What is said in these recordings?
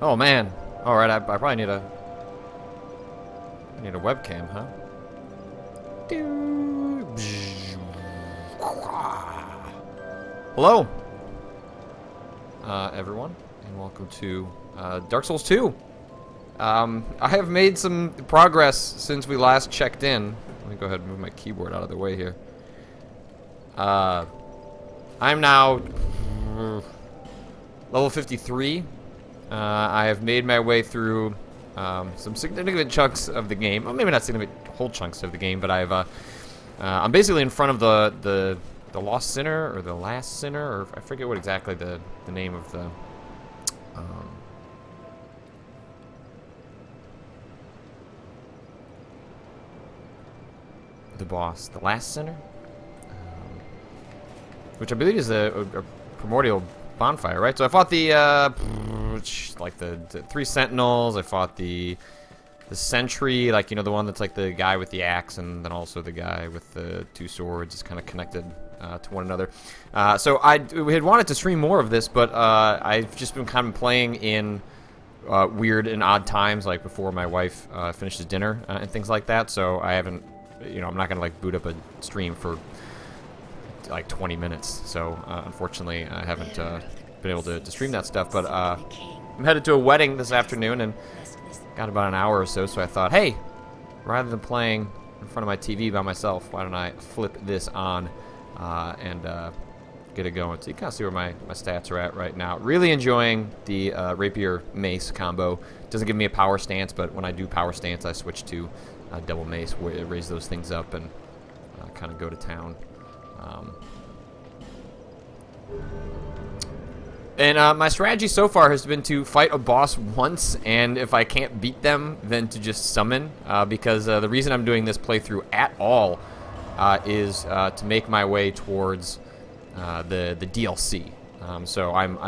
Oh man. All right, I probably need a webcam, huh? Hello, everyone, and welcome to Dark Souls 2. I have made some progress since we last checked in. Let me go ahead and move my keyboard out of the way here. I'm now level 53. I have made my way through some significant chunks of the game. Well, maybe not significant whole chunks of the game, but I'm basically in front of the Lost Sinner, or the Last Sinner, or I forget what exactly the name of the boss, the Last Sinner, which I believe is a primordial bonfire, right? So I fought the the 3 sentinels. I fought the sentry, like, you know, the one that's like the guy with the axe, and then also the guy with the 2 swords is kind of connected to one another. So we had wanted to stream more of this, but I've just been kind of playing in weird and odd times, like before my wife finishes dinner and things like that. So I haven't, you know, I'm not gonna like boot up a stream for like 20 minutes. So unfortunately, I haven't been able to stream that stuff. But I'm headed to a wedding this afternoon and got about an hour or so. So I thought, hey, rather than playing in front of my TV by myself, why don't I flip this on and get it going? So you kind of see where my stats are at right now. Really enjoying the rapier mace combo. Doesn't give me a power stance, but when I do power stance, I switch to double mace, where it raise those things up and kind of go to town. And my strategy so far has been to fight a boss once, and if I can't beat them, then to just summon, because the reason I'm doing this playthrough at all is to make my way towards the DLC. So I've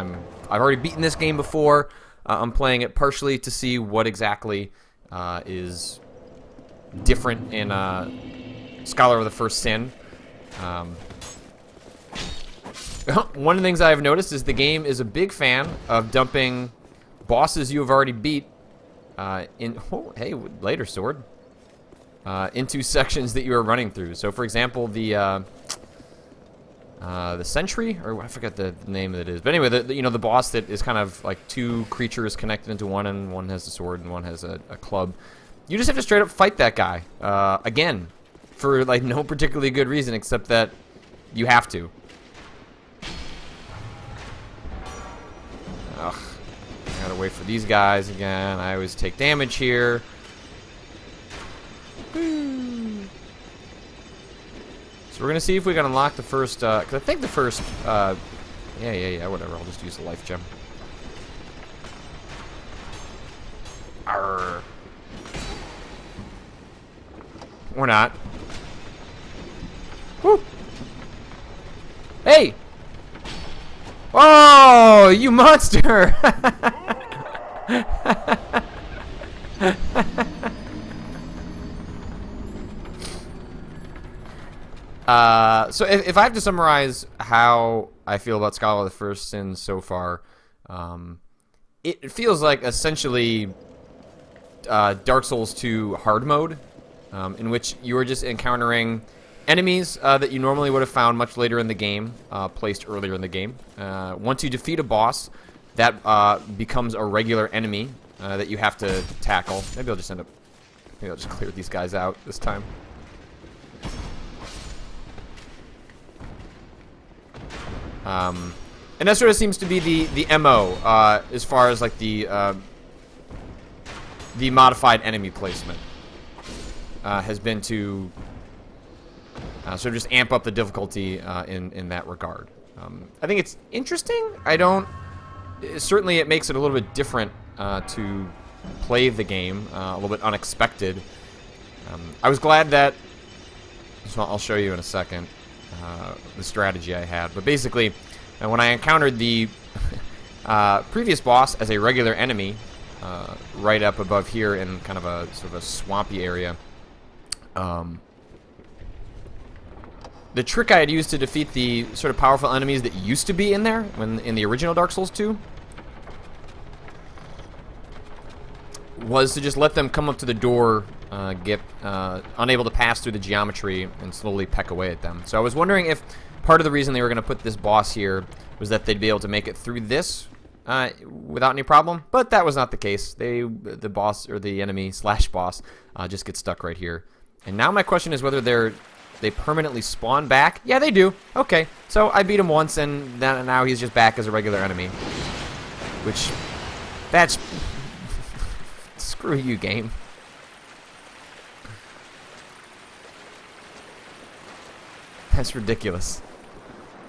already beaten this game before. I'm playing it partially to see what exactly is different in Scholar of the First Sin. One of the things I've noticed is the game is a big fan of dumping bosses you have already beat later sword into sections that you are running through. So, for example, the sentry, or I forget the name that it is, but anyway, the boss that is kind of like 2 creatures connected into one, and one has a sword and one has a club. You just have to straight up fight that guy again for like no particularly good reason, except that you have to. Ugh. I gotta wait for these guys again. I always take damage here. Woo. So we're gonna see if we can unlock the first, because I think the first, yeah, whatever. I'll just use the life gem. Arr. Or not. Woo! Hey! Oh, you monster! So if I have to summarize how I feel about Scholar of the First Sin so far, it feels like essentially Dark Souls 2 hard mode, in which you are just encountering enemies that you normally would have found much later in the game, placed earlier in the game. Once you defeat a boss, that becomes a regular enemy that you have to tackle. Maybe I'll just clear these guys out this time. And that sort of seems to be the MO as far as like the modified enemy placement has been to sort of just amp up the difficulty in that regard. I think it's interesting. Certainly it makes it a little bit different to play the game, a little bit unexpected. I was glad that, so I'll show you in a second the strategy I had. But basically, when I encountered the previous boss as a regular enemy, right up above here in kind of a sort of a swampy area, the trick I had used to defeat the sort of powerful enemies that used to be in there in the original Dark Souls 2 was to just let them come up to the door, get unable to pass through the geometry, and slowly peck away at them. So I was wondering if part of the reason they were going to put this boss here was that they'd be able to make it through this without any problem, but that was not the case. The boss, or the enemy slash boss, just gets stuck right here. And now my question is whether they permanently spawn back. Yeah, they do. Okay, so I beat him once, and now he's just back as a regular enemy. Which, that's... Screw you, game. That's ridiculous.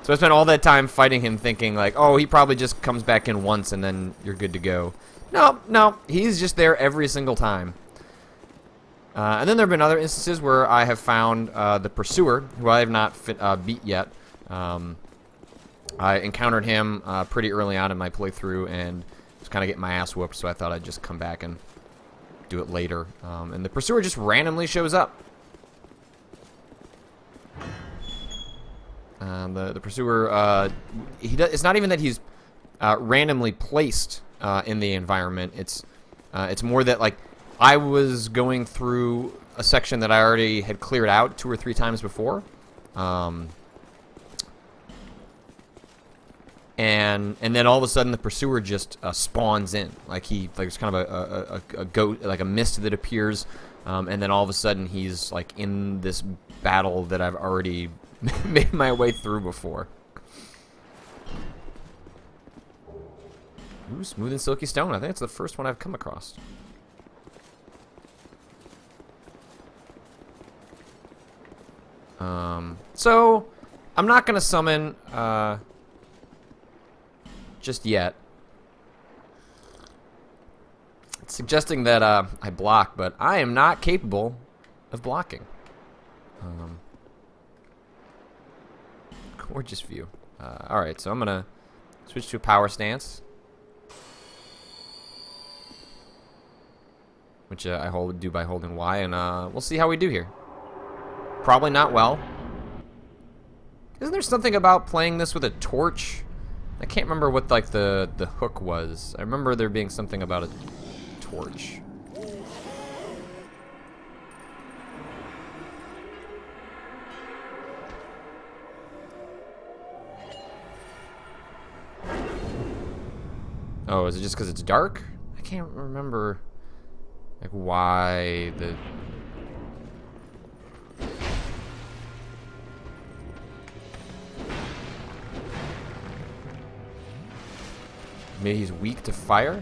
So I spent all that time fighting him thinking like, oh, he probably just comes back in once and then you're good to go. No, he's just there every single time. And then there have been other instances where I have found the Pursuer, who I have not beat yet. I encountered him pretty early on in my playthrough and was kind of getting my ass whooped, so I thought I'd just come back and do it later. And the Pursuer just randomly shows up. The Pursuer, it's not even that he's randomly placed in the environment. It's more that, like, I was going through a section that I already had cleared out 2 or 3 times before. And then all of a sudden the Pursuer just spawns in. Like it's kind of a goat, like a mist that appears, and then all of a sudden he's like in this battle that I've already made my way through before. Ooh, smooth and silky stone. I think it's the first one I've come across. So I'm not gonna summon just yet. It's suggesting that I block, but I am not capable of blocking. Gorgeous view. Alright, so I'm gonna switch to a power stance, which I do by holding Y, and we'll see how we do here. Probably not well. Isn't there something about playing this with a torch? I can't remember what like the hook was. I remember there being something about a torch. Oh, is it just because it's dark? I can't remember like why the... Maybe he's weak to fire?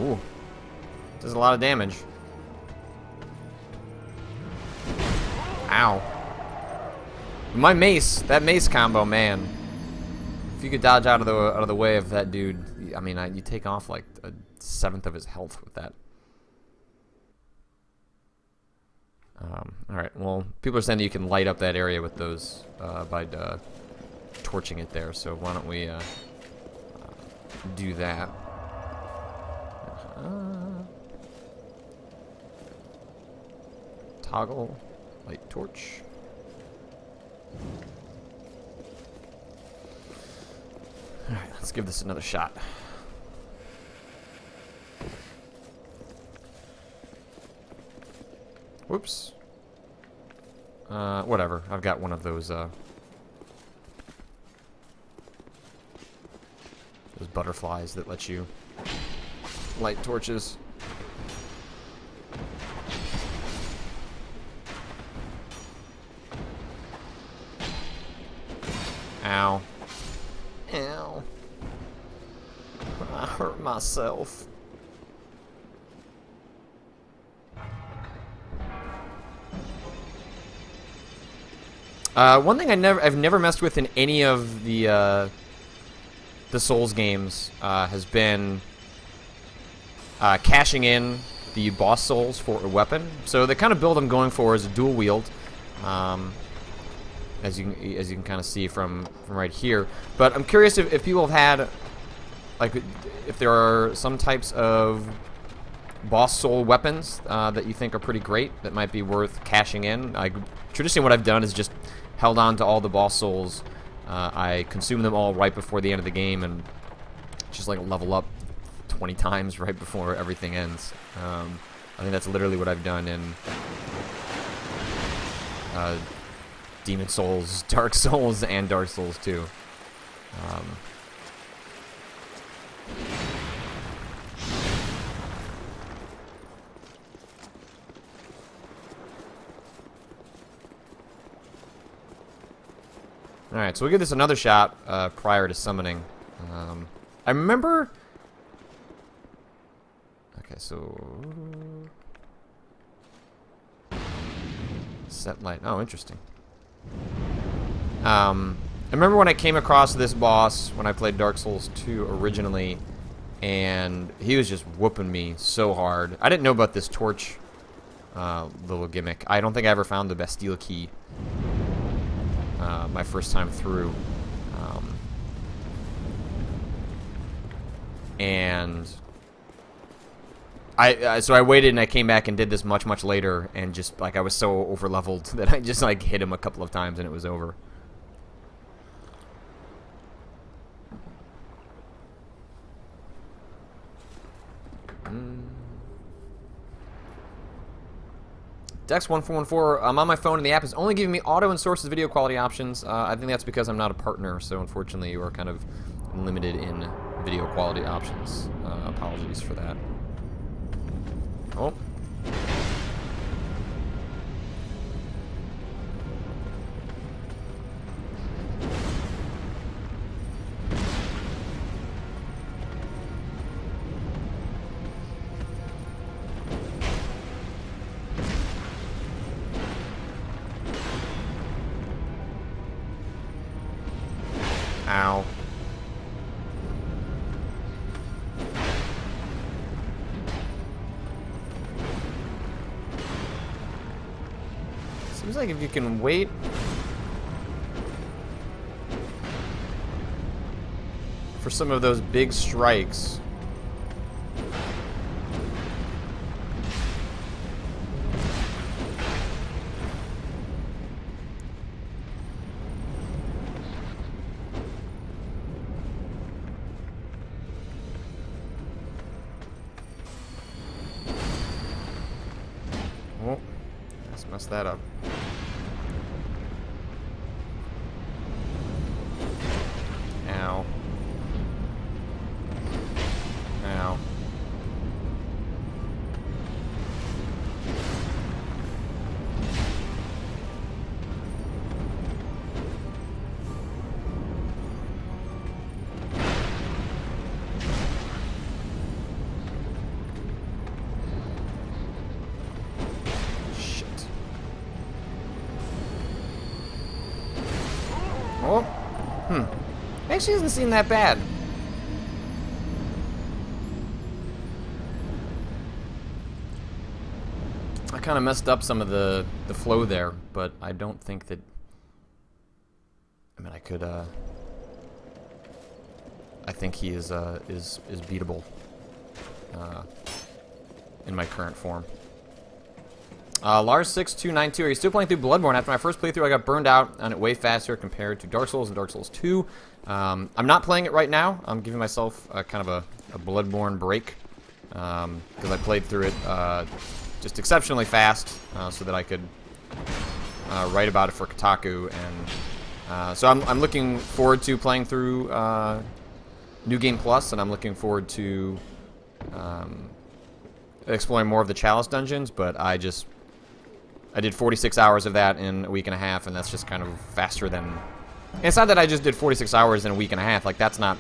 Ooh. Does a lot of damage. Ow. My mace, that mace combo, man. If you could dodge out of the way of that dude, I mean, you take off like 1/7 of his health with that. All right. Well, people are saying that you can light up that area with those by torching it there. So why don't we do that? Toggle light torch. Alright, let's give this another shot. Whoops. Whatever. I've got one of those butterflies that let you light torches. Ow. Ow. I hurt myself. One thing I've never messed with in any of the Souls games has been cashing in the boss souls for a weapon. So the kind of build I'm going for is a dual wield. And as you can kind of see from right here. But I'm curious if people have had, like, if there are some types of boss soul weapons that you think are pretty great that might be worth cashing in. Traditionally, what I've done is just held on to all the boss souls. I consume them all right before the end of the game and just like level up 20 times right before everything ends. I think that's literally what I've done in Demon Souls, Dark Souls, and Dark Souls 2. Alright, so we'll give this another shot prior to summoning. I remember... Okay, so... Set light. Oh, interesting. I remember when I came across this boss when I played Dark Souls 2 originally, and he was just whooping me so hard. I didn't know about this torch little gimmick. I don't think I ever found the Bastille key my first time through. And so I waited and I came back and did this much later, and just like I was so over leveled that I just like hit him a couple of times and it was over. Dex1414, I'm on my phone and the app is only giving me auto and sources video quality options. I think that's because I'm not a partner, so unfortunately you are kind of limited in video quality options. Apologies for that. Oh. Ow. Seems like if you can wait for some of those big strikes. Oh, let's mess that up. Ow. Ow. Oh. Actually doesn't seem that bad. I kind of messed up some of the flow there, but I don't think that... I mean, I could, I think he is beatable in my current form. Lars6292, are you still playing through Bloodborne? After my first playthrough, I got burned out on it way faster compared to Dark Souls and Dark Souls 2. I'm not playing it right now. I'm giving myself kind of a Bloodborne break because I played through it just exceptionally fast so that I could write about it for Kotaku. And so I'm looking forward to playing through New Game Plus, and I'm looking forward to exploring more of the Chalice dungeons, but I did 46 hours of that in a week and a half, and that's just kind of faster than... And it's not that I just did 46 hours in a week and a half. Like, that's not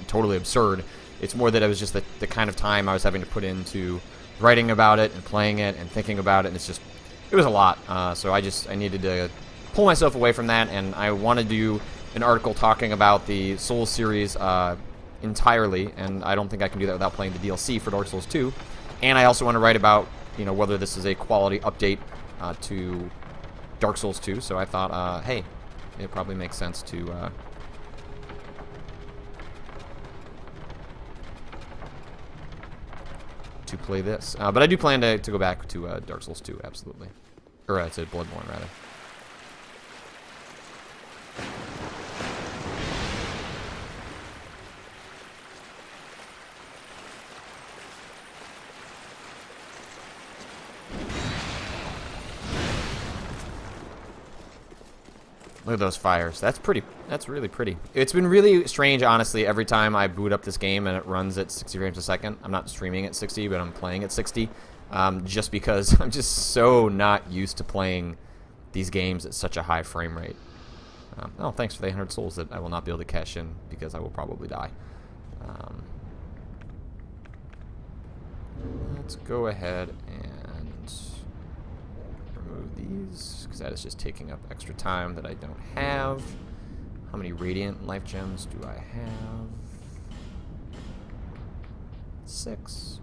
totally absurd. It's more that it was just the kind of time I was having to put into writing about it and playing it and thinking about it, and it was a lot. So I needed to pull myself away from that, and I want to do an article talking about the Souls series entirely, and I don't think I can do that without playing the DLC for Dark Souls 2. And I also want to write about, you know, whether this is a quality update to Dark Souls 2. So I thought, hey, it probably makes sense to play this. But I do plan to go back to Dark Souls 2, absolutely. Or to Bloodborne, rather. Look at those fires. That's pretty. That's really pretty. It's been really strange, honestly, every time I boot up this game and it runs at 60 frames a second. I'm not streaming at 60, but I'm playing at 60. Just because I'm just so not used to playing these games at such a high frame rate. Oh, thanks for the 800 souls that I will not be able to cash in because I will probably die. Let's go ahead and remove these, because that is just taking up extra time that I don't have. How many Radiant Life Gems do I have? 6.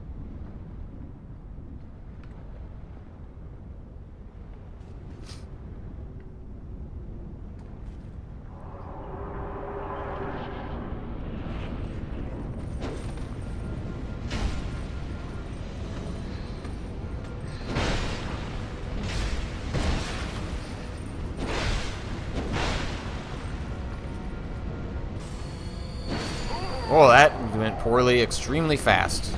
Oh, that went poorly, extremely fast.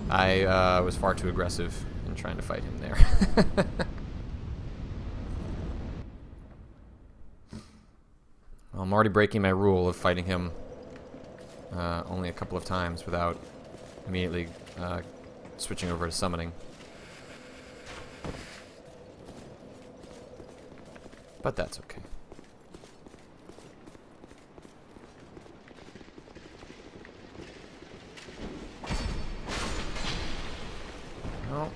I was far too aggressive in trying to fight him there. Well, I'm already breaking my rule of fighting him only a couple of times without immediately switching over to summoning. But that's okay. Well,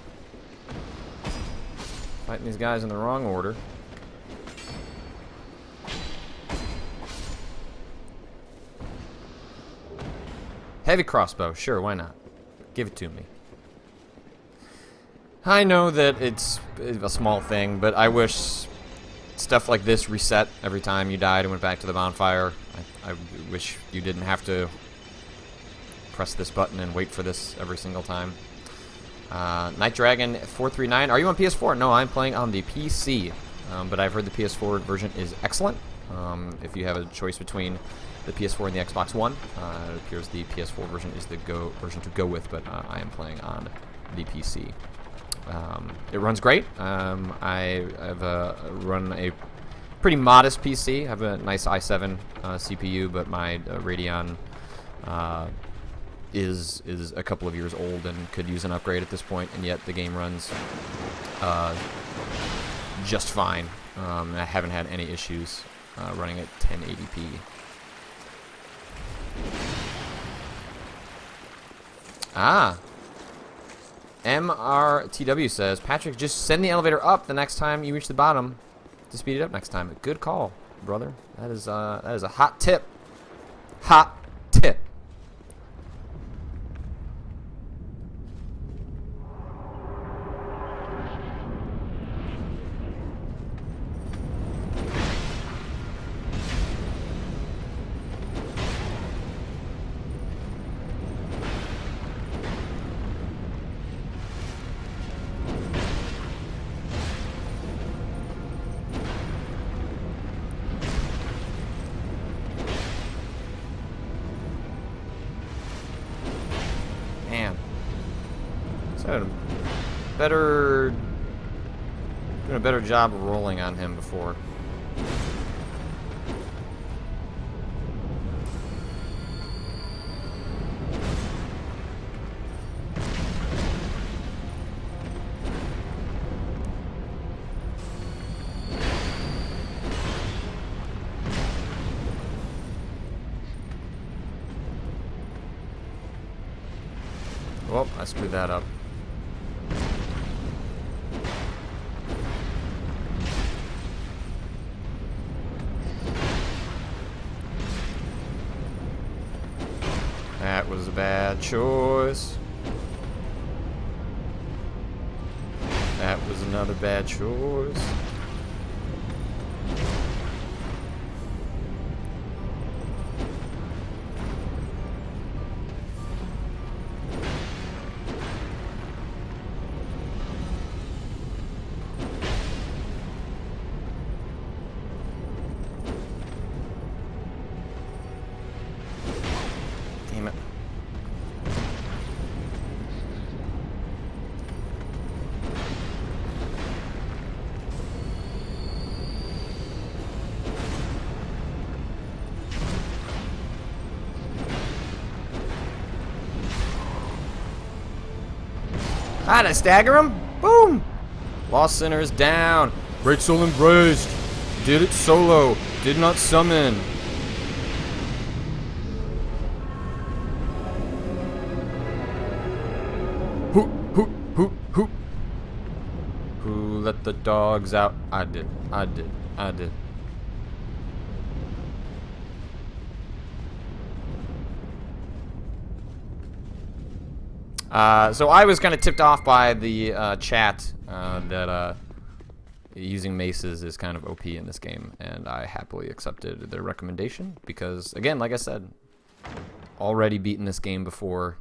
fighting these guys in the wrong order. Heavy crossbow, sure, why not? Give it to me. I know that it's a small thing, but I wish stuff like this reset every time you died and went back to the bonfire. I wish you didn't have to press this button and wait for this every single time. Night Dragon 439. Are you on PS4? No, I'm playing on the PC. But I've heard the PS4 version is excellent. If you have a choice between the PS4 and the Xbox One, it appears the PS4 version is the version to go with, but I am playing on the PC. It runs great. I've run a pretty modest PC. I have a nice i7 CPU, but my Radeon is a couple of years old and could use an upgrade at this point, and yet the game runs just fine. I haven't had any issues running at 1080p. MRTW says, Patrick, just send the elevator up the next time you reach the bottom to speed it up next time. Good call, brother. That is a hot tip. Hot tip. Doing a better job of rolling on him before. Well, I screwed that up. That was a bad choice. That was another bad choice. Ah, did I stagger him? Boom! Lost Sinner is down. Great Soul embraced. Did it solo. Did not summon. Who let the dogs out? I did. So I was kind of tipped off by the chat that using maces is kind of OP in this game, and I happily accepted their recommendation because, again, like I said, already beaten this game before,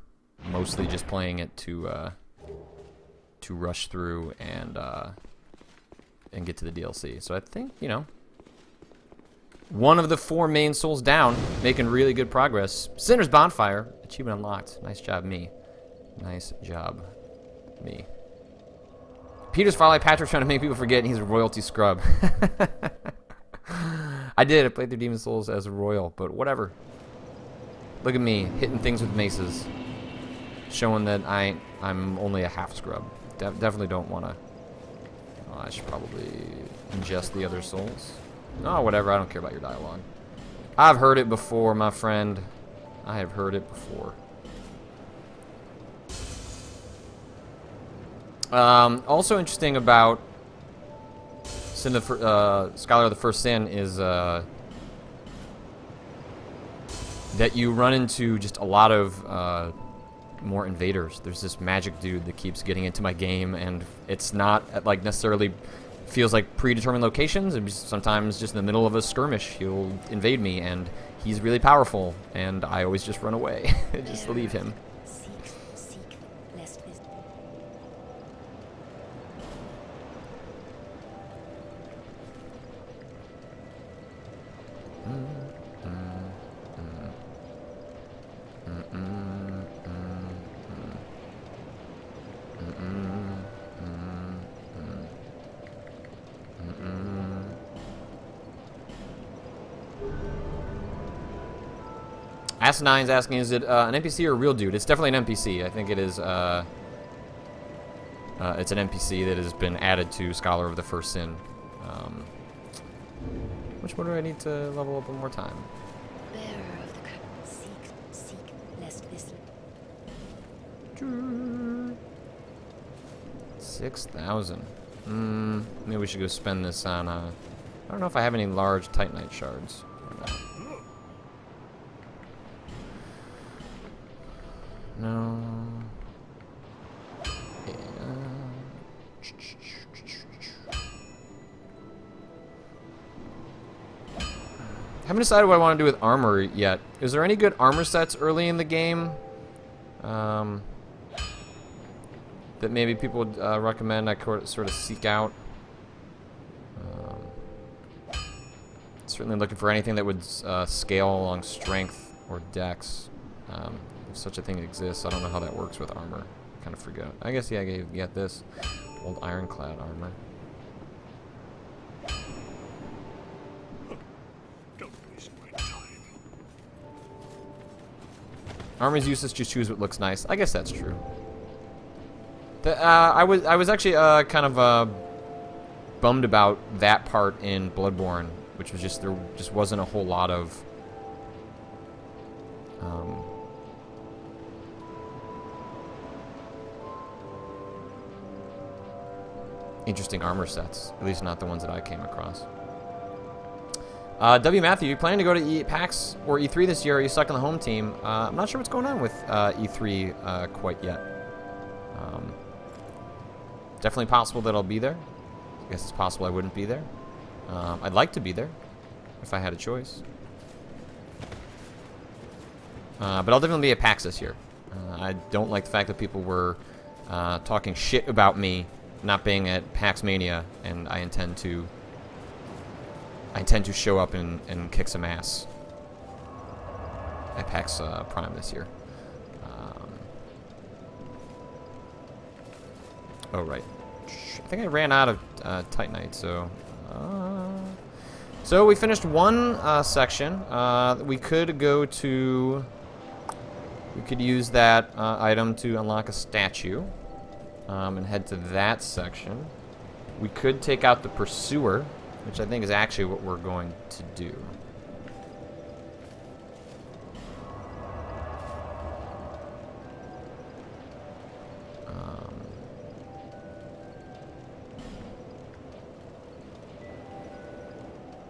mostly just playing it to rush through and get to the DLC. So I think, you know, one of the 4 main souls down, making really good progress. Sinner's Bonfire, achievement unlocked. Nice job, me. Nice job, me. Peter's Farlight Patrick trying to make people forget he's a royalty scrub. I did. I played through Demon Souls as a royal, but whatever. Look at me hitting things with maces, showing that I'm only a half scrub. Definitely don't want to. Oh, I should probably ingest the other souls. Oh, whatever. I don't care about your dialogue. I've heard it before, my friend. I have heard it before. Also interesting about Scholar of the First Sin is that you run into just a lot of more invaders. There's this magic dude that keeps getting into my game, and it's not like necessarily feels like predetermined locations. And sometimes just in the middle of a skirmish, he'll invade me, and he's really powerful, and I always just run away, just leave him. Asanine's asking, is it an NPC or a real dude? It's definitely an NPC. I think it is. It's an NPC that has been added to Scholar of the First Sin. Which one do I need to level up one more time? Bearer of the seek, lest this. 6,000. Maybe we should go spend this on. I don't know if I have any large Titanite shards or not. No. Haven't decided what I want to do with armor yet. Is there any good armor sets early in the game that maybe people would recommend I sort of seek out? Certainly looking for anything that would scale along strength or dex. If such a thing exists. I don't know how that works with armor. I kind of forget. I guess, yeah, I get this. Old ironclad armor. Don't waste my time. Armor's useless, just choose what looks nice. I guess that's true. I was actually kind of bummed about that part in Bloodborne, which was just, there just wasn't a whole lot of interesting armor sets, at least not the ones that I came across. W. Matthew, you planning to go to PAX or E3 this year? Or are you stuck on the home team? I'm not sure what's going on with E3 quite yet. Definitely possible that I'll be there. I guess it's possible I wouldn't be there. I'd like to be there if I had a choice. But I'll definitely be at PAX this year. I don't like the fact that people were talking shit about me not being at PAX Mania, and I intend to show up and kick some ass at PAX Prime this year. Oh right, I think I ran out of Titanite, so so we finished one section. We could go to. We could use that item to unlock a statue. and head to that section. We could take out the Pursuer, which I think is actually what we're going to do.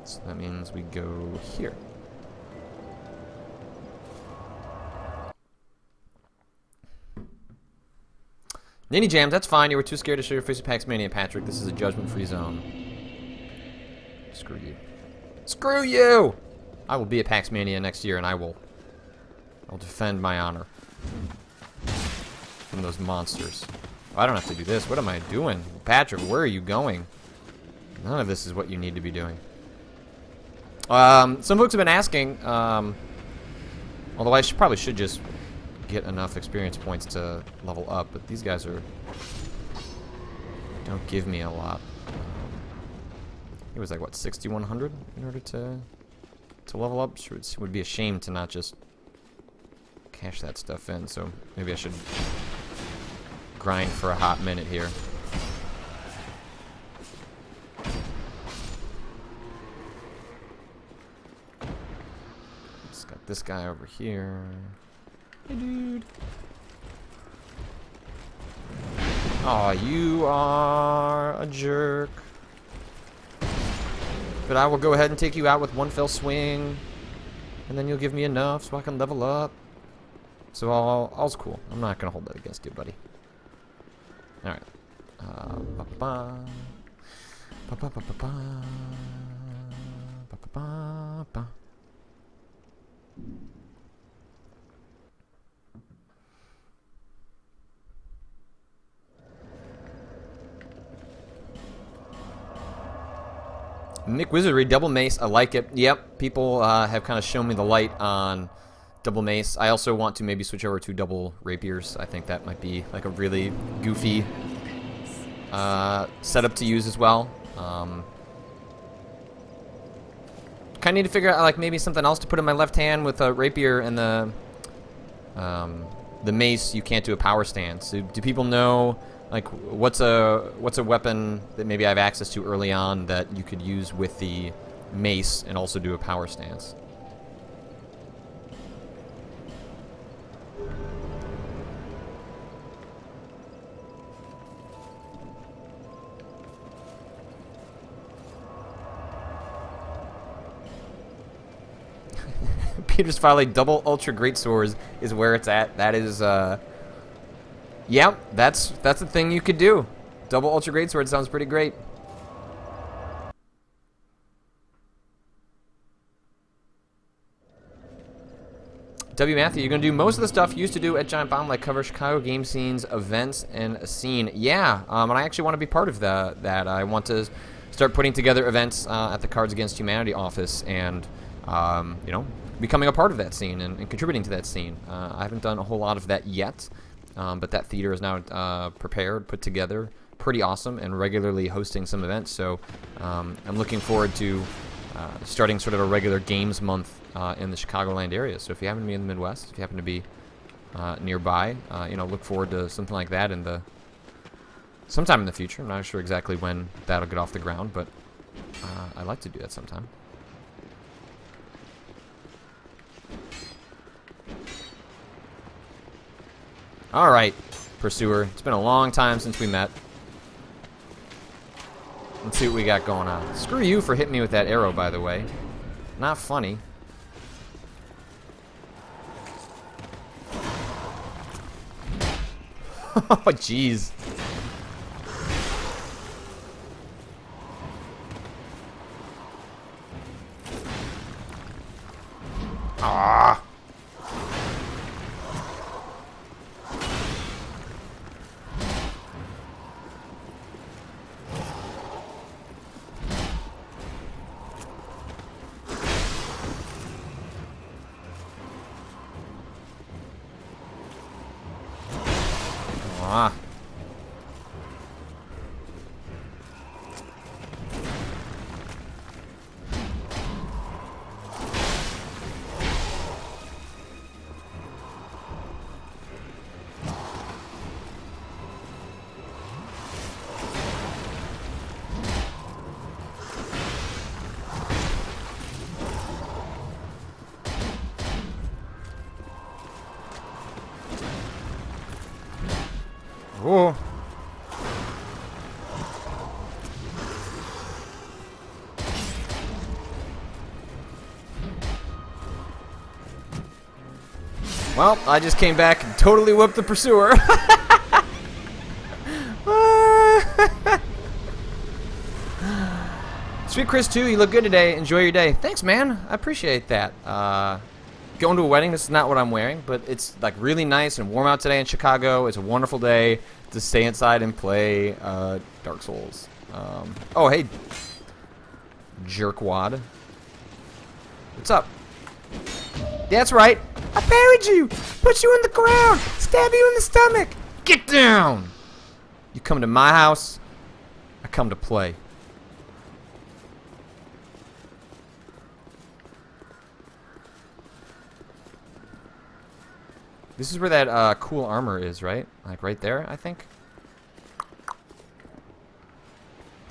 So that means we go here. Ninny Jams, that's fine. You were too scared to show your face of Pax Mania, Patrick. This is a judgment-free zone. Screw you. Screw you! I will be at Pax Mania next year, and I'll defend my honor from those monsters. Oh, I don't have to do this. What am I doing? Patrick, where are you going? None of this is what you need to be doing. Some folks have been asking, although I probably should just get enough experience points to level up, but these guys don't give me a lot. It was like, what, 6,100 in order to level up? Sure, it would be a shame to not just cash that stuff in, so maybe I should grind for a hot minute here. Just got this guy over here. Hey, dude. Aw, you are a jerk. But I will go ahead and take you out with one fell swing. And then you'll give me enough so I can level up. So all's cool. I'm not going to hold that against you, buddy. Alright. Ba-ba-ba. Ba-ba-ba-ba-ba. Ba-ba-ba-ba. Nick Wizardry, double mace, I like it. Yep, people have kind of shown me the light on double mace. I also want to maybe switch over to double rapiers. I think that might be like a really goofy setup to use as well. Kind of need to figure out like maybe something else to put in my left hand with a rapier and the mace. You can't do a power stance. So do people know? Like, what's a weapon that maybe I have access to early on that you could use with the mace and also do a power stance? Peter's finally double ultra great swords is where it's at. That is yeah, that's a thing you could do. Double ultra greatsword sounds pretty great. W. Matthew, you're gonna do most of the stuff you used to do at Giant Bomb, like cover Chicago game scenes, events, and a scene. Yeah, and I actually want to be part of that. I want to start putting together events at the Cards Against Humanity office, and you know, becoming a part of that scene and contributing to that scene. I haven't done a whole lot of that yet. But that theater is now prepared, put together, pretty awesome, and regularly hosting some events. So I'm looking forward to starting sort of a regular games month in the Chicagoland area. So if you happen to be in the Midwest, if you happen to be nearby, you know, look forward to something like that sometime in the future. I'm not sure exactly when that'll get off the ground, but I'd like to do that sometime. Alright, Pursuer. It's been a long time since we met. Let's see what we got going on. Screw you for hitting me with that arrow, by the way. Not funny. Oh, jeez. Ah. Ah. Well, I just came back and totally whooped the pursuer. Sweet Chris 2, you look good today. Enjoy your day. Thanks, man. I appreciate that. Going to a wedding, this is not what I'm wearing, but it's like really nice and warm out today in Chicago. It's a wonderful day to stay inside and play Dark Souls. Oh, hey, jerkwad. What's up? That's right. I buried you, put you in the ground, stab you in the stomach. Get down. You come to my house, I come to play. This is where that cool armor is, right? Like right there, I think.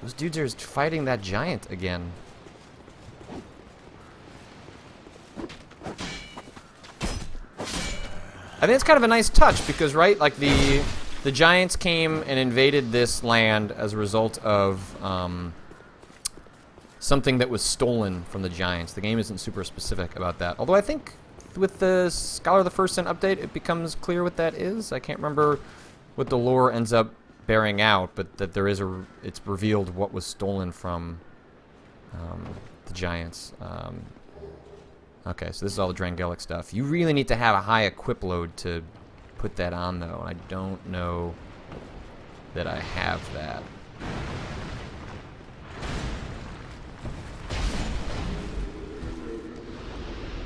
Those dudes are fighting that giant again. I think it's kind of a nice touch because, right, like the giants came and invaded this land as a result of something that was stolen from the giants. The game isn't super specific about that. Although I think with the Scholar of the First Sin update, it becomes clear what that is. I can't remember what the lore ends up bearing out, but that there is it's revealed what was stolen from the giants. Okay, so this is all the Drangelic stuff. You really need to have a high equip load to put that on, though. I don't know that I have that.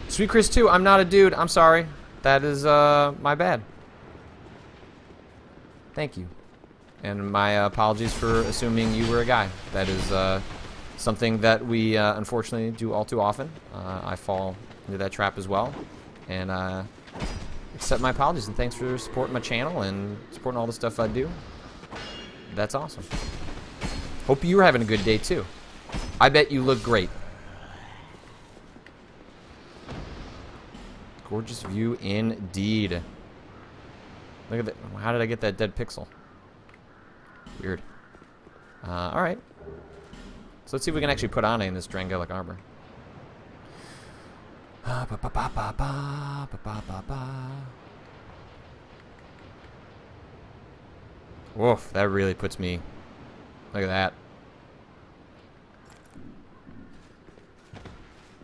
Sweet Chris 2, I'm not a dude. I'm sorry. That is my bad. Thank you. And my apologies for assuming you were a guy. That is something that we unfortunately do all too often. I fall into that trap as well. And accept my apologies, and thanks for supporting my channel and supporting all the stuff I do. That's awesome. Hope you're having a good day too. I bet you look great. Gorgeous view indeed. Look at that. How did I get that dead pixel? Weird. Alright. So let's see if we can actually put on in this Drangelic armor. Woof, that really puts me... Look at that.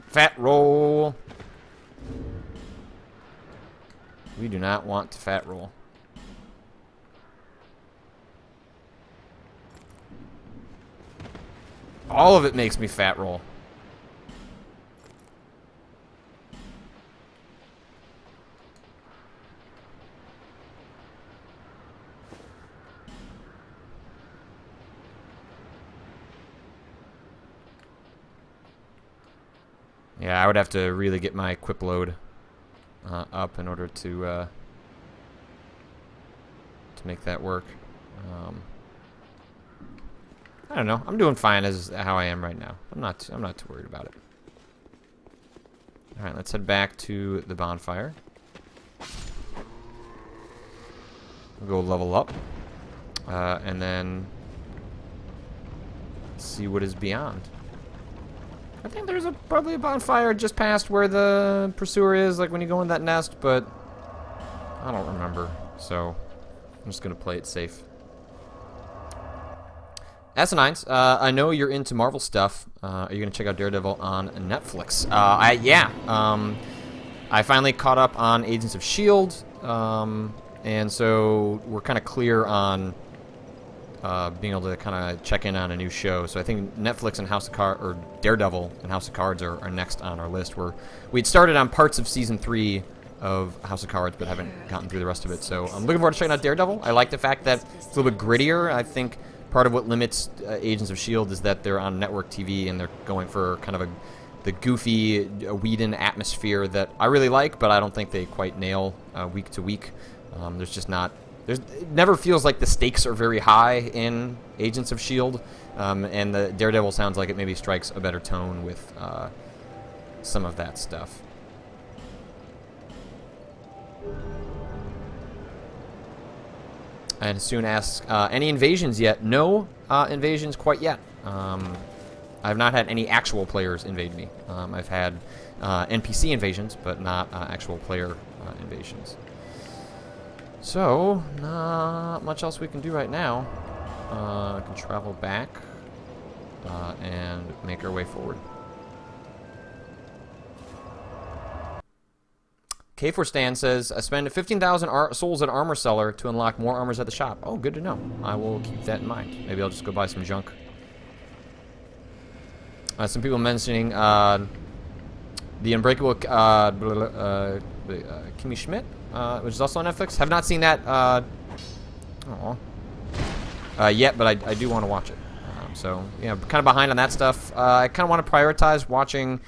Fat roll. We do not want to fat roll. All of it makes me fat roll. Yeah, I would have to really get my equip load up in order to make that work. I don't know. I'm doing fine as how I am right now. I'm not too worried about it. All right, let's head back to the bonfire. We'll go level up, and then see what is beyond. I think there's probably a bonfire just past where the pursuer is, like when you go in that nest, but I don't remember, so I'm just gonna play it safe. Asinines, I know you're into Marvel stuff. Are you gonna check out Daredevil on Netflix? Yeah. I finally caught up on Agents of S.H.I.E.L.D., and so we're kind of clear on being able to kind of check in on a new show. So I think Netflix and House of Cards, or Daredevil and House of Cards are next on our list. We'd started on parts of season 3 of House of Cards, but haven't gotten through the rest of it. So I'm looking forward to checking out Daredevil. I like the fact that it's a little bit grittier. I think part of what limits Agents of S.H.I.E.L.D. is that they're on network TV and they're going for kind of the goofy Whedon atmosphere that I really like, but I don't think they quite nail week to week. It never feels like the stakes are very high in Agents of S.H.I.E.L.D., and the Daredevil sounds like it maybe strikes a better tone with some of that stuff. And soon asks, any invasions yet? No invasions quite yet. I've not had any actual players invade me. I've had NPC invasions, but not actual player invasions. So, not much else we can do right now. We can travel back and make our way forward. K4 Stan says, I spend 15,000 souls at Armor Seller to unlock more armors at the shop. Oh, good to know. I will keep that in mind. Maybe I'll just go buy some junk. Some people mentioning the Unbreakable Kimmy Schmidt, which is also on Netflix. Have not seen that yet, but I do want to watch it. So, yeah, kind of behind on that stuff. I kind of want to prioritize watching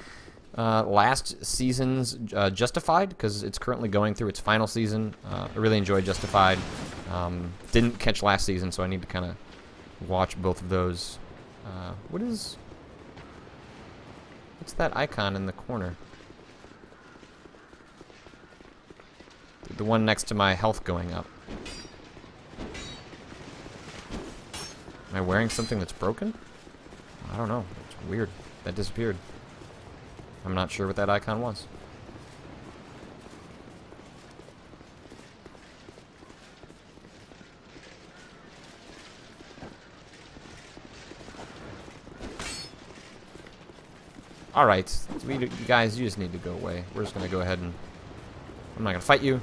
last season's Justified, because it's currently going through its final season. I really enjoyed Justified. Didn't catch last season, so I need to kind of watch both of those. What's that icon in the corner? The one next to my health going up. Am I wearing something that's broken? I don't know. It's weird. That disappeared. I'm not sure what that icon was. Alright, you guys, you just need to go away. We're just going to go ahead and... I'm not going to fight you.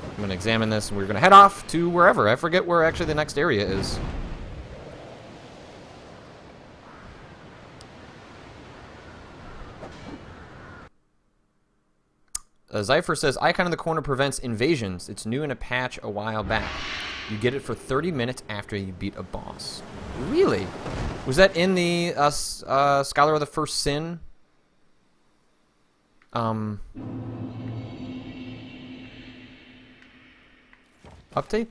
I'm going to examine this, and we're going to head off to wherever. I forget where actually the next area is. Zypher says, Icon in the corner prevents invasions. It's new in a patch a while back. You get it for 30 minutes after you beat a boss. Really? Was that in the Scholar of the First Sin? Update?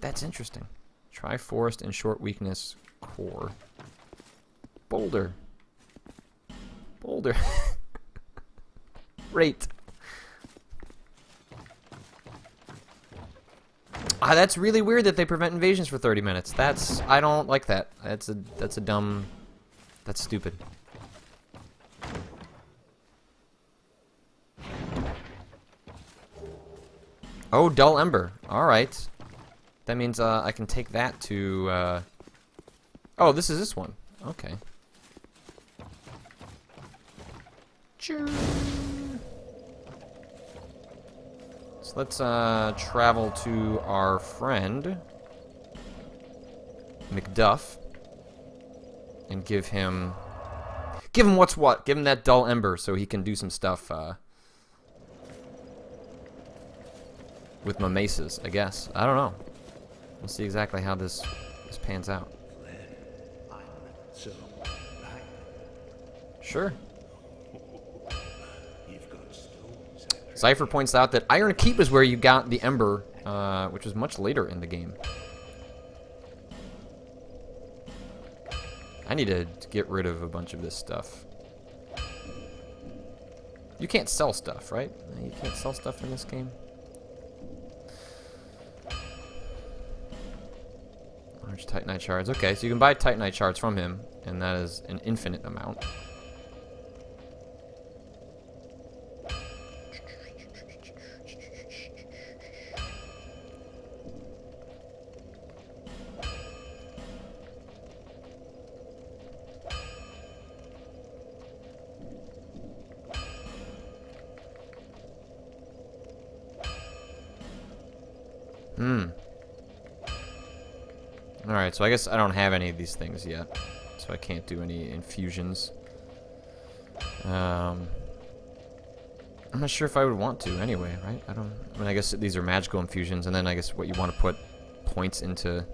That's interesting. Triforest and Short Weakness Core. Boulder. Boulder. Rate. That's really weird that they prevent invasions for 30 minutes. I don't like that. That's a dumb, that's stupid. Oh, Dull Ember. All right. That means I can take that to, oh, this is this one. Okay. Sure. So let's travel to our friend McDuff and give him what's what. Give him that Dull Ember so he can do some stuff with my maces, I guess. I don't know. We'll see exactly how this pans out. Sure. Zypher points out that Iron Keep is where you got the Ember, which was much later in the game. I need to get rid of a bunch of this stuff. You can't sell stuff, right? You can't sell stuff in this game. Large Titanite shards. Okay, so you can buy Titanite shards from him, and that is an infinite amount. Alright, so I guess I don't have any of these things yet, so I can't do any infusions. I'm not sure if I would want to anyway, right? I mean, I guess these are magical infusions, and then I guess what you want to put points into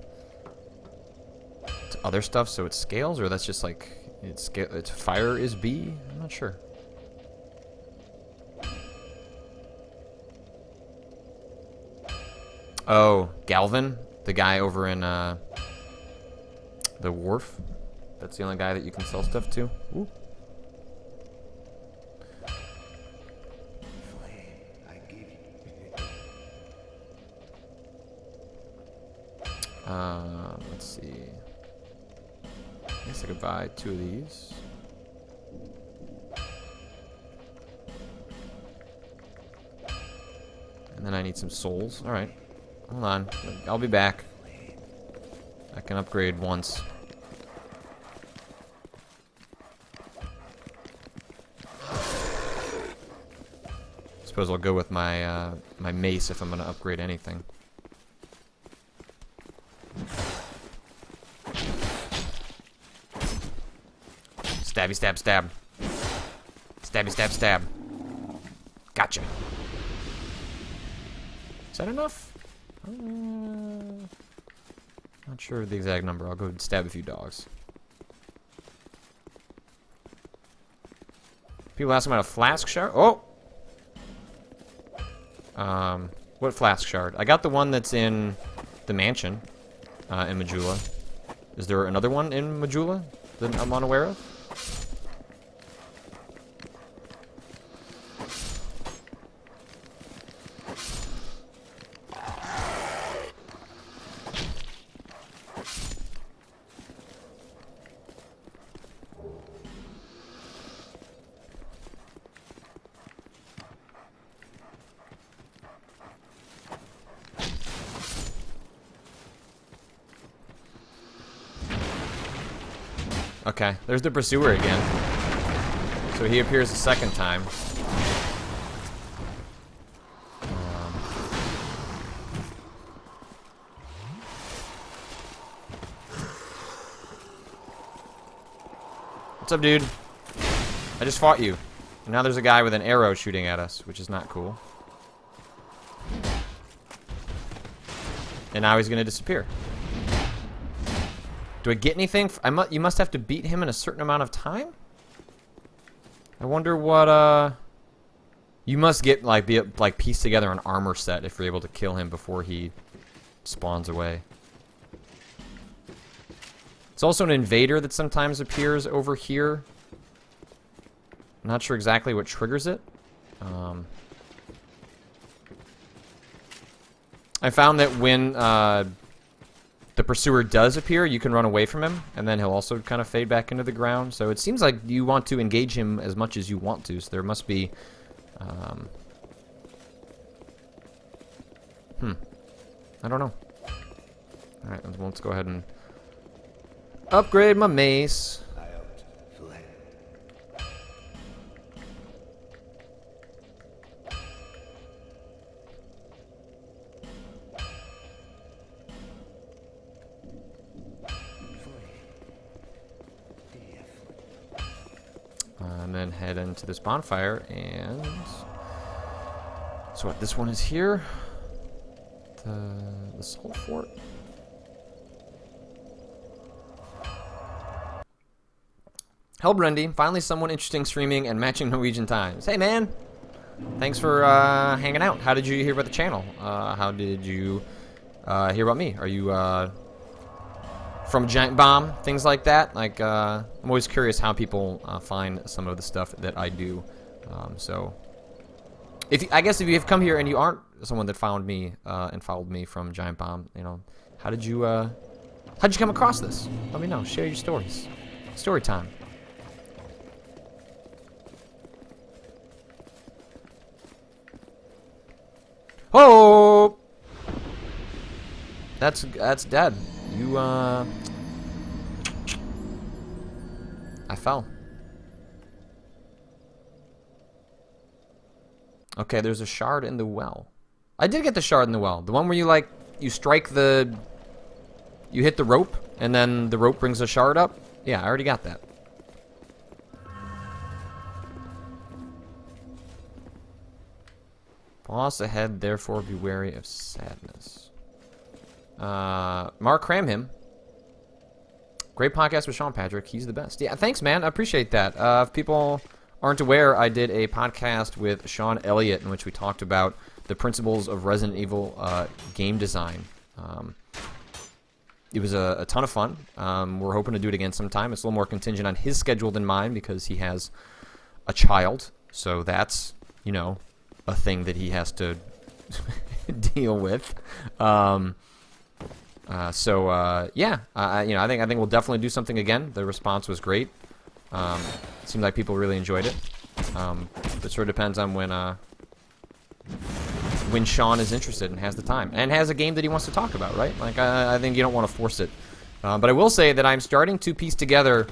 to other stuff so it scales, or that's just like it's fire is B? I'm not sure. Oh, Galvin, the guy over in the wharf. That's the only guy that you can sell stuff to. Ooh. Let's see. I guess I could buy 2 of these. I need some souls. Alright. Hold on. I'll be back. I can upgrade once. Suppose I'll go with my my mace if I'm gonna upgrade anything. Stabby stab stab. Stabby stab stab. Gotcha. Is that enough? Not sure of the exact number. I'll go stab a few dogs. People ask about a flask shard. Oh! What flask shard? I got the one that's in the mansion, in Majula. Is there another one in Majula that I'm unaware of? Okay, there's the pursuer again. So he appears a second time. What's up, dude? I just fought you. And now there's a guy with an arrow shooting at us, which is not cool. And now he's gonna disappear. Do I get anything? You must have to beat him in a certain amount of time? I wonder what, you must get, like, piece together an armor set if you're able to kill him before he spawns away. It's also an invader that sometimes appears over here. I'm not sure exactly what triggers it. I found that when, the pursuer does appear, you can run away from him, and then he'll also kind of fade back into the ground. So it seems like you want to engage him as much as you want to, so there must be... I don't know. Alright, let's go ahead and upgrade my mace. And then head into this bonfire, and so what? This one is here. The salt fort. Hellbrendy, finally someone interesting streaming and matching Norwegian times. Hey man, thanks for hanging out. How did you hear about the channel? How did you hear about me? Are you from Giant Bomb, things like that? Like, I'm always curious how people find some of the stuff that I do. So, I guess if you've come here and you aren't someone that found me and followed me from Giant Bomb, you know, how'd you come across this? Let me know. Share your stories. Story time. Oh, that's dead. You, I fell. Okay, there's a shard in the well. I did get the shard in the well. The one where you strike the... You hit the rope, and then the rope brings a shard up? Yeah, I already got that. Boss ahead, therefore be wary of sadness. Mark Cramham. Great podcast with Sean Patrick. He's the best. Yeah, thanks, man. I appreciate that. If people aren't aware, I did a podcast with Sean Elliott in which we talked about the principles of Resident Evil game design. It was a ton of fun. We're hoping to do it again sometime. It's a little more contingent on his schedule than mine because he has a child. So that's, you know, a thing that he has to deal with. Yeah, you know, I think we'll definitely do something again. The response was great. It seemed like people really enjoyed it. It sort of depends on when when Sean is interested and has the time and has a game that he wants to talk about, right? Like, I think you don't want to force it. But I will say that I'm starting to piece together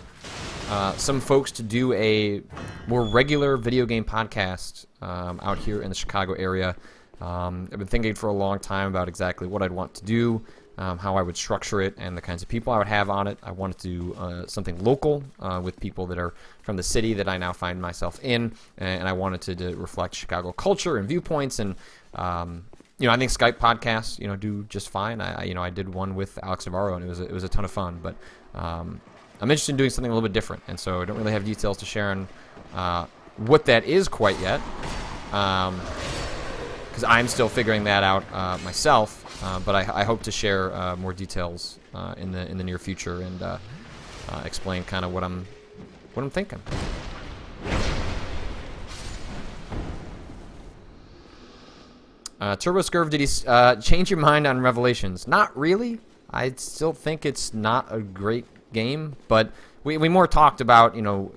some folks to do a more regular video game podcast out here in the Chicago area. I've been thinking for a long time about exactly what I'd want to do, how I would structure it, and the kinds of people I would have on it. I wanted to do something local with people that are from the city that I now find myself in, and I wanted to reflect Chicago culture and viewpoints. And I think Skype podcasts, do just fine. I did one with Alex Navarro, and it was a ton of fun. But I'm interested in doing something a little bit different, and so I don't really have details to share on what that is quite yet. Because I'm still figuring that out myself, but I hope to share more details in the near future and explain kind of what I'm thinking. Turbo Scurv, did he change your mind on Revelations? Not really. I still think it's not a great game, but we more talked about if you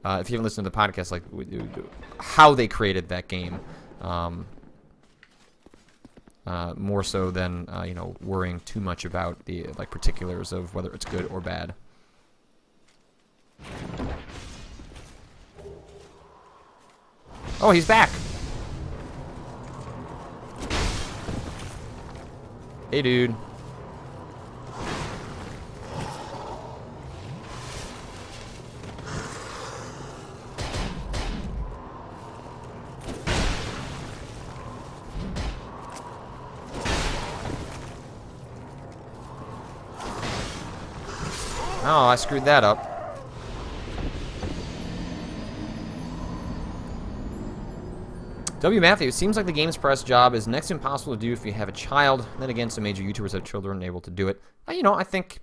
haven't listened to the podcast, like how they created that game. More so than worrying too much about the particulars of whether it's good or bad. Oh, he's back. Hey, dude. Oh, I screwed that up. W. Matthew, it seems like the Games Press job is next to impossible to do if you have a child. Then again, some major YouTubers have children able to do it. I think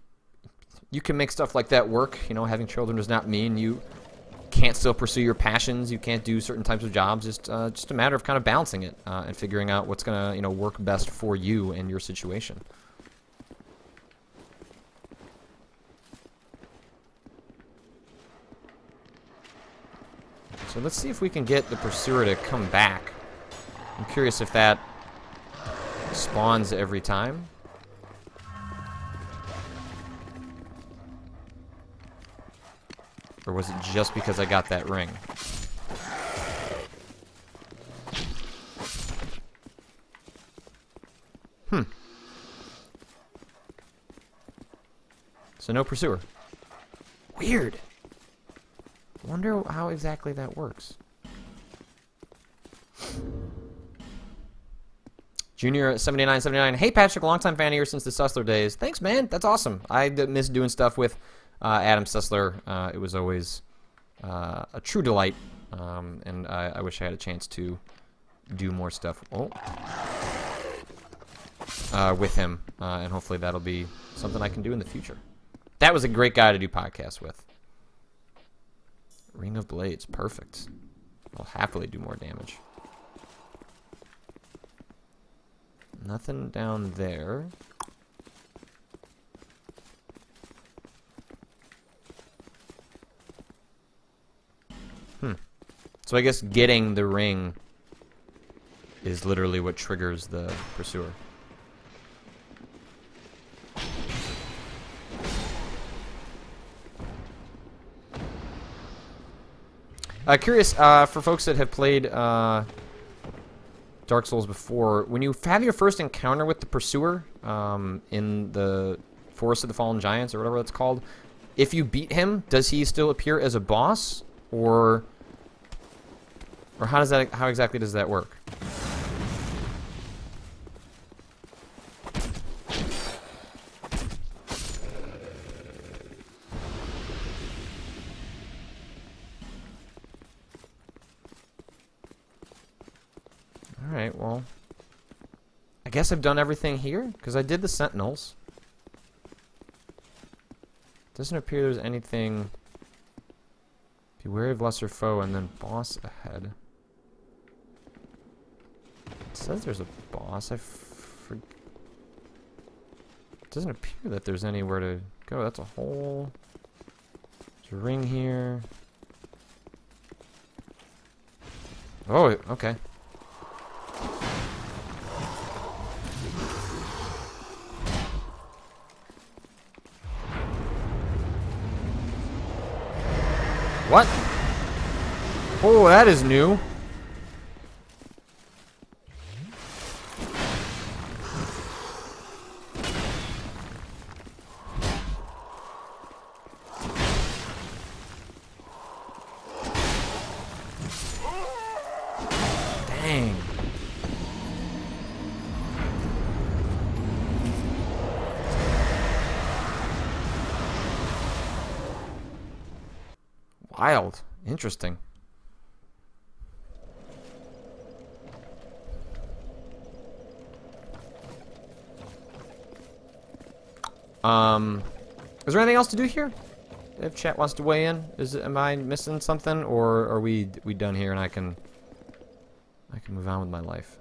you can make stuff like that work. Having children does not mean you can't still pursue your passions. You can't do certain types of jobs. Just a matter of kind of balancing it and figuring out what's gonna work best for you and your situation. So let's see if we can get the Pursuer to come back. I'm curious if that spawns every time. Or was it just because I got that ring? So no Pursuer. Weird. Wonder how exactly that works. Junior 7979. Hey Patrick, longtime fan here since the Sussler days. Thanks, man. That's awesome. I miss doing stuff with Adam Sussler. It was always a true delight, and I wish I had a chance to do more stuff with him, and hopefully that'll be something I can do in the future. That was a great guy to do podcasts with. Ring of Blades, perfect. I'll happily do more damage. Nothing down there. So I guess getting the ring is literally what triggers the Pursuer. Curious, for folks that have played Dark Souls before, when you have your first encounter with the Pursuer in the Forest of the Fallen Giants, or whatever that's called, if you beat him, does he still appear as a boss, or how exactly does that work? Alright, well, I guess I've done everything here, because I did the Sentinels. Doesn't appear there's anything. Be wary of lesser foe, and then boss ahead. It says there's a boss. It doesn't appear that there's anywhere to go. That's a hole. There's a ring here. Oh, okay. What? Oh, that is new. Dang. Wild. Interesting. Is there anything else to do here? If chat wants to weigh in, am I missing something, or are we done here and I can move on with my life?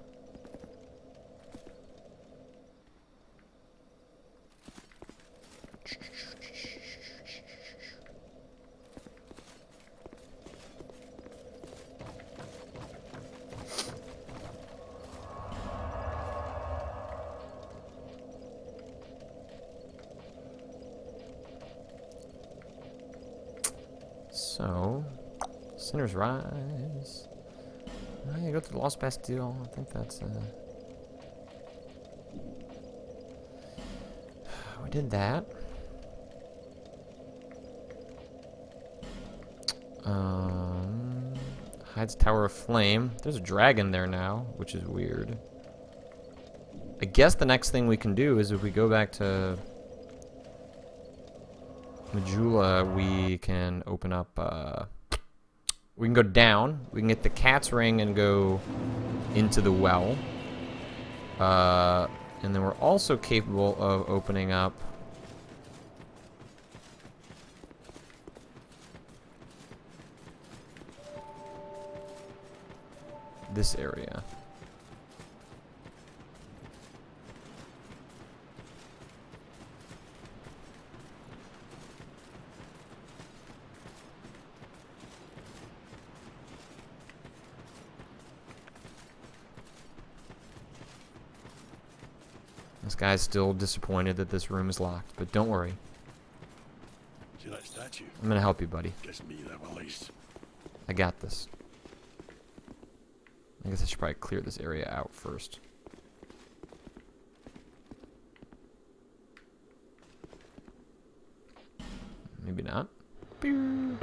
So, Sinner's Rise. You go to the Lost Bastille. I think that's we did that. Hides Tower of Flame. There's a dragon there now, which is weird. I guess the next thing we can do is if we go back to Majula, we can open up, we can go down, we can get the cat's ring and go into the well. And then we're also capable of opening up this area. This guy's still disappointed that this room is locked, but don't worry. See that statue? I'm gonna help you, buddy. Gives me the release. I got this. I guess I should probably clear this area out first. Maybe not. Pew.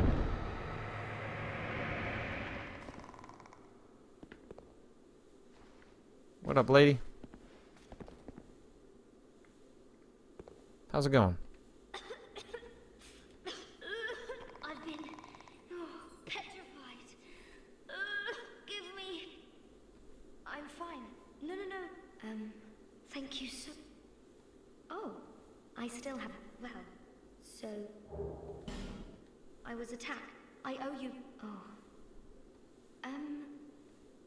What up, lady? How's it going? I've been petrified. Give me. I'm fine. No. Thank you so. Oh, I still have. Well, so. I was attacked. I owe you. Oh.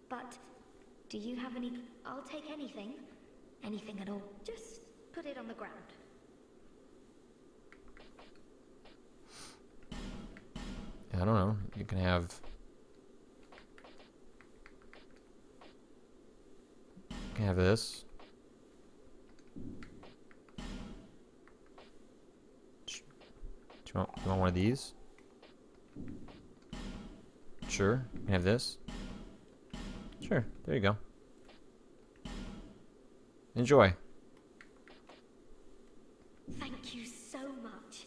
But do you have any? I'll take anything. Anything at all. Just put it on the ground. I don't know. You can have. You can have this. Do you want one of these? Sure. You can have this. Sure. There you go. Enjoy. Thank you so much.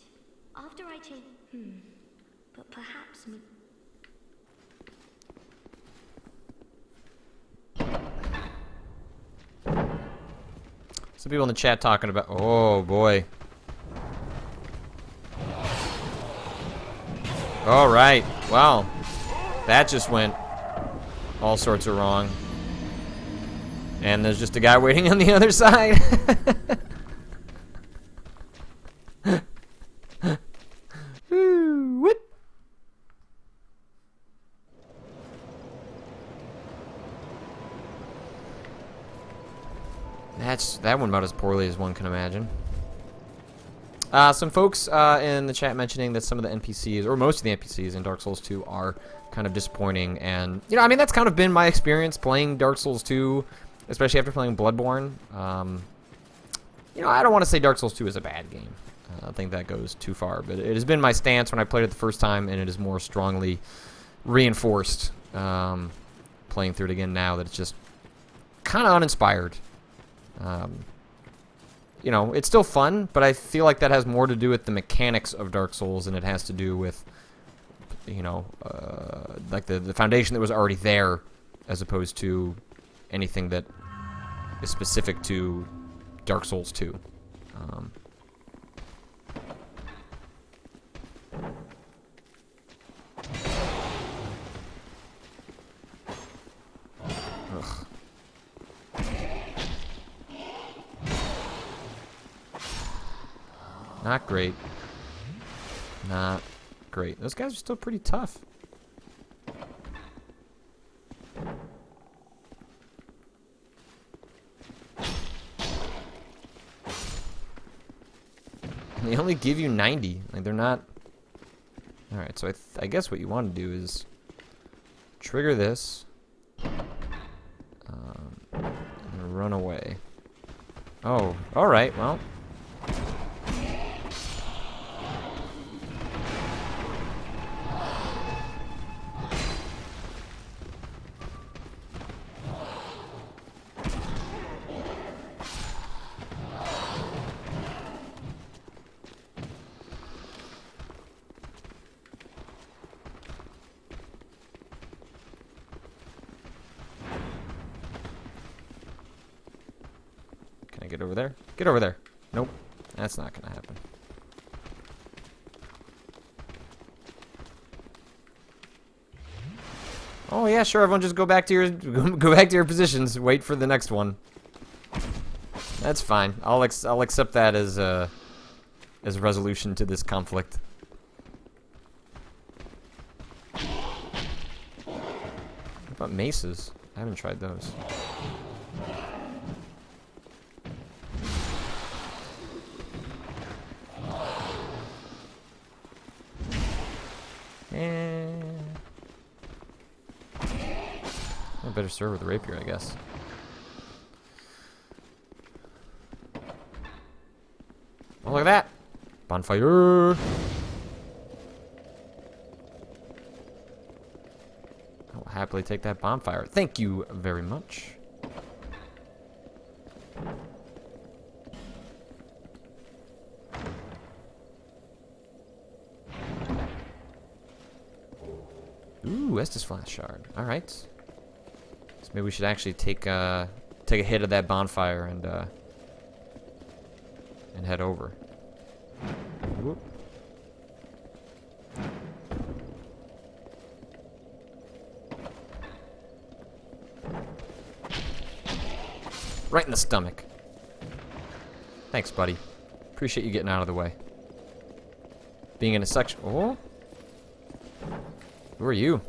After I change. But perhaps me. Some people in the chat talking about. Oh boy. All right. Wow. That just went all sorts of wrong. And there's just a guy waiting on the other side. Whoop. That went about as poorly as one can imagine. Some folks in the chat mentioning that some of the NPCs, or most of the NPCs in Dark Souls 2 are kind of disappointing. And, you know, I mean, that's kind of been my experience playing Dark Souls 2, especially after playing Bloodborne. You know, I don't want to say Dark Souls 2 is a bad game. I don't think that goes too far, but it has been my stance when I played it the first time, and it is more strongly reinforced playing through it again now that it's just kind of uninspired. You know, it's still fun, but I feel like that has more to do with the mechanics of Dark Souls than it has to do with, you know, like the foundation that was already there, as opposed to anything that is specific to Dark Souls 2. Ugh. Not great. Not great. Those guys are still pretty tough. They only give you 90. Like, they're not... Alright, so I guess what you want to do is trigger this. And run away. Oh, alright, well... Can I get over there? Get over there. Nope. That's not gonna happen. Oh yeah, sure. Everyone, just go back to your go back to your positions. Wait for the next one. That's fine. I'll accept that as a resolution to this conflict. What about maces? I haven't tried those. I better serve with a rapier, I guess. Oh, look at that! Bonfire! I'll happily take that bonfire. Thank you very much. Ooh, Estus Flash Shard. Alright. So maybe we should actually take a hit of that bonfire and head over. Whoop. Right in the stomach. Thanks, buddy. Appreciate you getting out of the way. Being in a section. Oh. Who are you?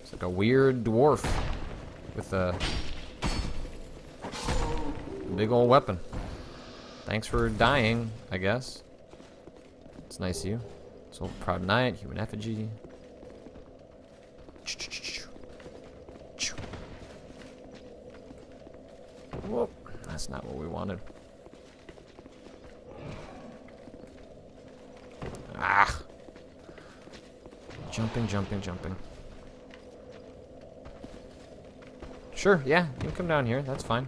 It's like a weird dwarf with a big old weapon. Thanks for dying, I guess. It's nice of you. Soul Proud Knight, Human Effigy. Whoop. That's not what we wanted. Ah! Jumping, jumping, jumping. Sure, yeah, you can come down here. That's fine.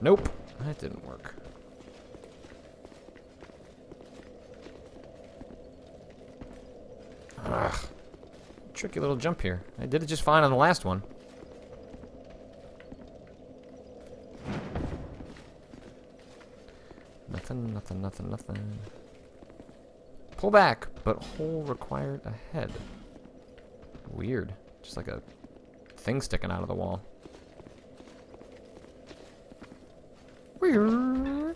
Nope. That didn't work. Ugh. Tricky little jump here. I did it just fine on the last one. Nothing, nothing, nothing, nothing. Pull back, but hole required ahead. Weird. Just like a thing sticking out of the wall. Weird.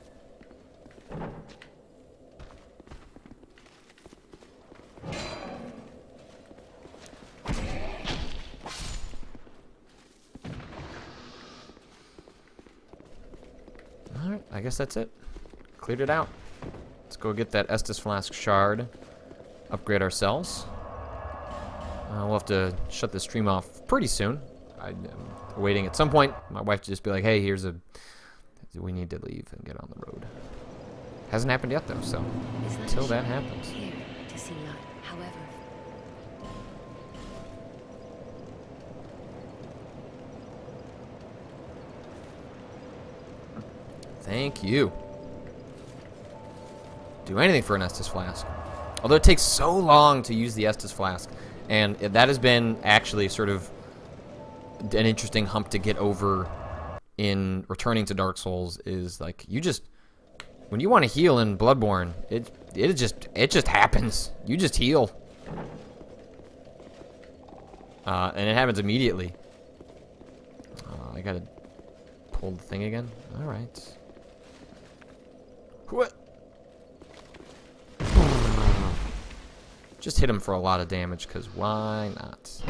I guess that's it. Cleared it out. Let's go get that Estus Flask shard. Upgrade ourselves. We'll have to shut the stream off pretty soon. I'm waiting at some point my wife to just be like, hey, we need to leave and get on the road. Hasn't happened yet though, so until that happens. Here to see light. However, Thank you. Do anything for an Estus Flask. Although it takes so long to use the Estus Flask, and that has been actually sort of an interesting hump to get over in returning to Dark Souls, is like when you want to heal in Bloodborne, it just happens. You just heal. And it happens immediately. I gotta pull the thing again. Alright. What? Just hit him for a lot of damage, because why not?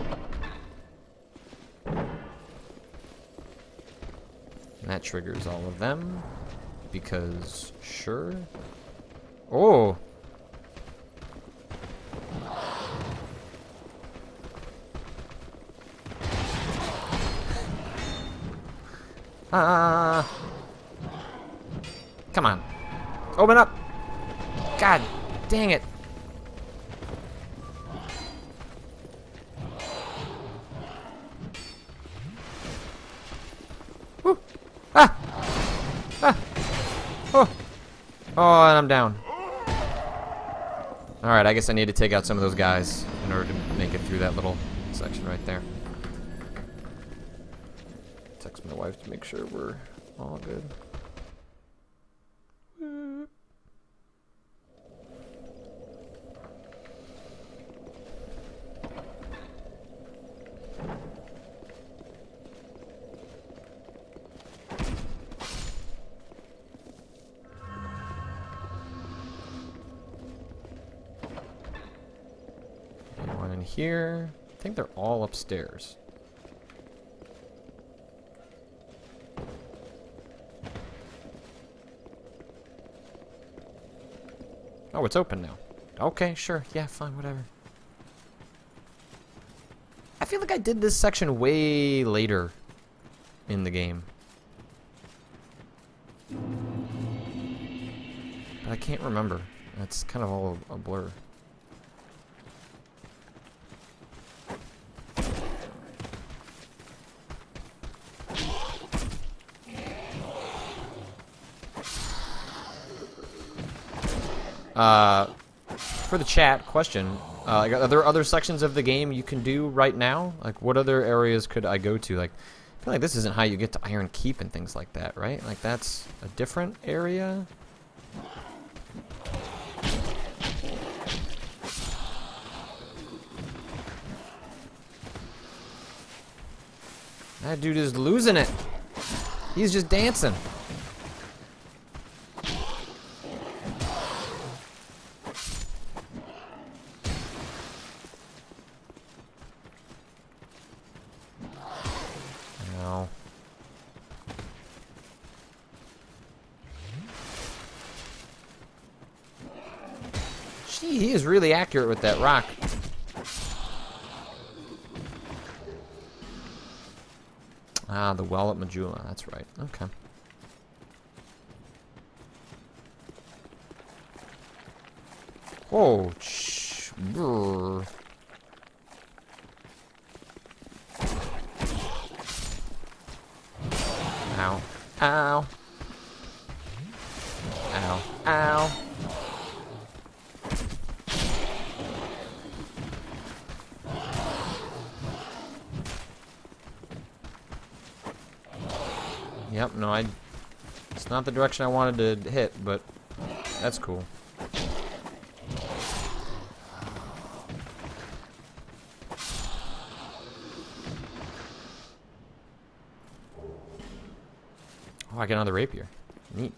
And that triggers all of them, because sure. Oh! Come on. Open up! God dang it. Woo. Ah! Ah! Oh! Oh, and I'm down. Alright, I guess I need to take out some of those guys in order to make it through that little section right there. Text my wife to make sure we're all good. One in here. I think they're all upstairs. Oh, it's open now. Okay, sure. Yeah, fine, whatever. I feel like I did this section way later in the game. But I can't remember. It's kind of all a blur. For the chat, question, are there other sections of the game you can do right now? Like, what other areas could I go to? Like, I feel like this isn't how you get to Iron Keep and things like that, right? Like, that's a different area? That dude is losing it. He's just dancing. He is really accurate with that rock. Ah, the well at Majula. That's right. Okay. Oh, brr. Ow. Ow. Ow. Ow. Yep, no, it's not the direction I wanted to hit, but that's cool. Oh, I get another rapier. Neat.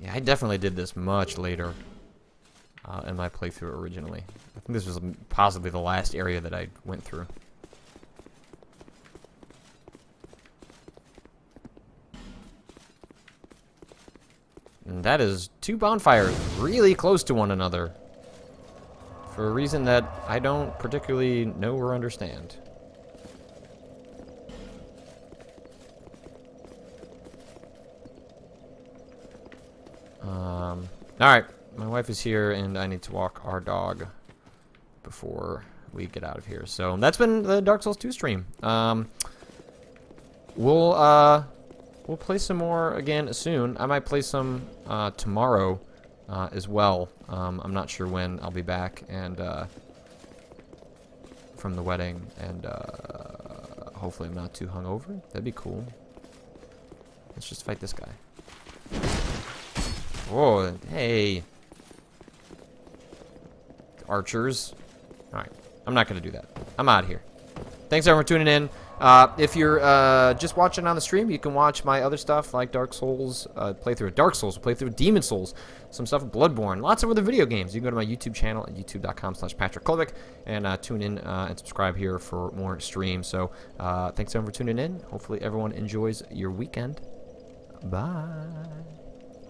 Yeah, I definitely did this much later in my playthrough originally. I think this was possibly the last area that I went through. that is 2 bonfires really close to one another. For a reason that I don't particularly know or understand. Alright, my wife is here and I need to walk our dog before we get out of here. So that's been the Dark Souls 2 stream. We'll play some more again soon. I might play some tomorrow as well. I'm not sure when I'll be back and from the wedding, and hopefully I'm not too hungover. That'd be cool. Let's just fight this guy. Whoa, hey. Archers. Alright, I'm not going to do that. I'm out of here. Thanks everyone for tuning in. If you're just watching on the stream, you can watch my other stuff like Dark Souls, playthrough of Dark Souls, playthrough of Demon Souls, some stuff with Bloodborne, lots of other video games. You can go to my YouTube channel at youtube.com/PatrickKlovic and tune in and subscribe here for more streams. So thanks everyone for tuning in. Hopefully everyone enjoys your weekend. Bye.